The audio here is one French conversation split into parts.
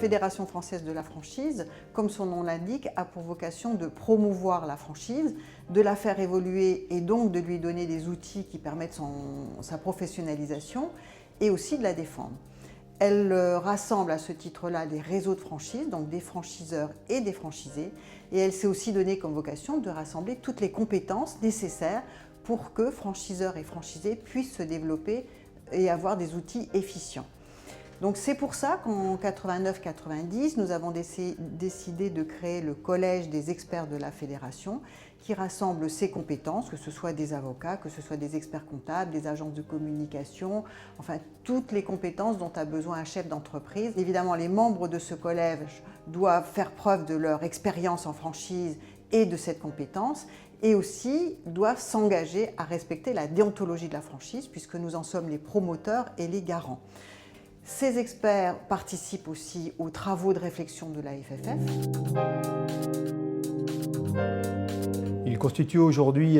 Fédération française de la franchise, comme son nom l'indique, a pour vocation de promouvoir la franchise, de la faire évoluer et donc de lui donner des outils qui permettent sa professionnalisation et aussi de la défendre. Elle rassemble à ce titre-là des réseaux de franchise, donc des franchiseurs et des franchisés, et elle s'est aussi donné comme vocation de rassembler toutes les compétences nécessaires pour que franchiseurs et franchisés puissent se développer et avoir des outils efficients. Donc c'est pour ça qu'en 89-90, nous avons décidé de créer le Collège des experts de la Fédération qui rassemble ces compétences, que ce soit des avocats, que ce soit des experts comptables, des agences de communication, enfin toutes les compétences dont a besoin un chef d'entreprise. Évidemment, les membres de ce collège doivent faire preuve de leur expérience en franchise et de cette compétence, et aussi doivent s'engager à respecter la déontologie de la franchise, puisque nous en sommes les promoteurs et les garants. Ces experts participent aussi aux travaux de réflexion de la FFF. Ils constituent aujourd'hui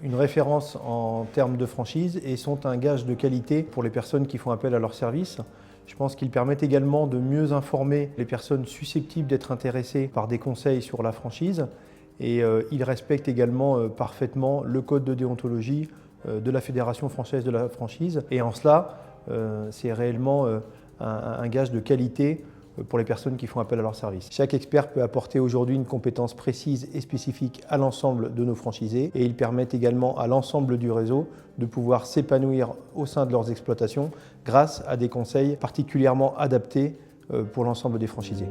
une référence en termes de franchise et sont un gage de qualité pour les personnes qui font appel à leurs services. Je pense qu'ils permettent également de mieux informer les personnes susceptibles d'être intéressées par des conseils sur la franchise et ils respectent également parfaitement le code de déontologie de la Fédération française de la franchise. Et en cela, c'est réellement un gage de qualité pour les personnes qui font appel à leurs services. Chaque expert peut apporter aujourd'hui une compétence précise et spécifique à l'ensemble de nos franchisés et ils permettent également à l'ensemble du réseau de pouvoir s'épanouir au sein de leurs exploitations grâce à des conseils particulièrement adaptés pour l'ensemble des franchisés.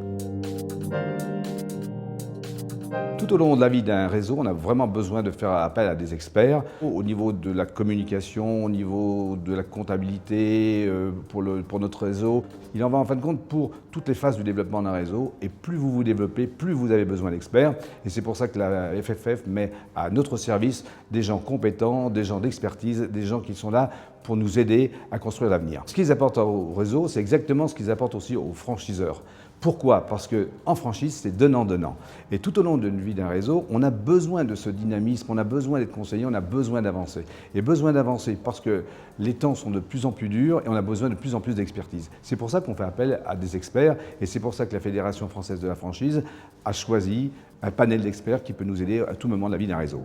Tout au long de la vie d'un réseau, on a vraiment besoin de faire appel à des experts au niveau de la communication, au niveau de la comptabilité pour notre réseau. Il en va en fin de compte pour toutes les phases du développement d'un réseau et plus vous vous développez, plus vous avez besoin d'experts. Et c'est pour ça que la FFF met à notre service des gens compétents, des gens d'expertise, des gens qui sont là pour nous aider à construire l'avenir. Ce qu'ils apportent au réseau, c'est exactement ce qu'ils apportent aussi aux franchiseurs. Pourquoi? Parce qu'en franchise, c'est donnant-donnant. Et tout au long d'une vie d'un réseau, on a besoin de ce dynamisme, on a besoin d'être conseillé, on a besoin d'avancer. Et besoin d'avancer parce que les temps sont de plus en plus durs et on a besoin de plus en plus d'expertise. C'est pour ça qu'on fait appel à des experts et c'est pour ça que la Fédération française de la franchise a choisi un panel d'experts qui peut nous aider à tout moment de la vie d'un réseau.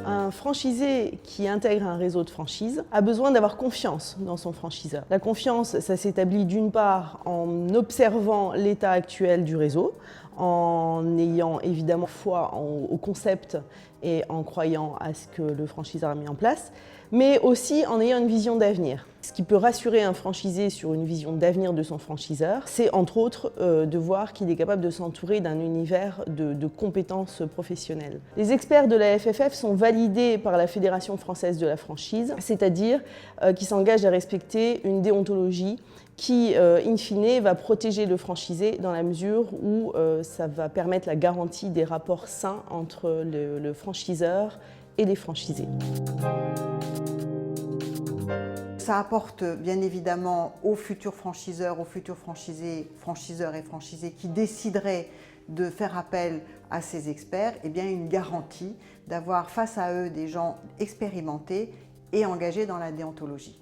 Un franchisé qui intègre un réseau de franchise a besoin d'avoir confiance dans son franchiseur. La confiance, ça s'établit d'une part en observant l'état actuel du réseau, en ayant évidemment foi au concept et en croyant à ce que le franchiseur a mis en place, mais aussi en ayant une vision d'avenir. Ce qui peut rassurer un franchisé sur une vision d'avenir de son franchiseur, c'est entre autres de voir qu'il est capable de s'entourer d'un univers de compétences professionnelles. Les experts de la FFF sont validés par la Fédération française de la franchise, c'est-à-dire qu'ils s'engagent à respecter une déontologie qui, in fine, va protéger le franchisé dans la mesure où ça va permettre la garantie des rapports sains entre le franchiseur et les franchisés. Ça apporte bien évidemment aux futurs franchiseurs, aux futurs franchisés, franchiseurs et franchisés qui décideraient de faire appel à ces experts, eh bien une garantie d'avoir face à eux des gens expérimentés et engagés dans la déontologie.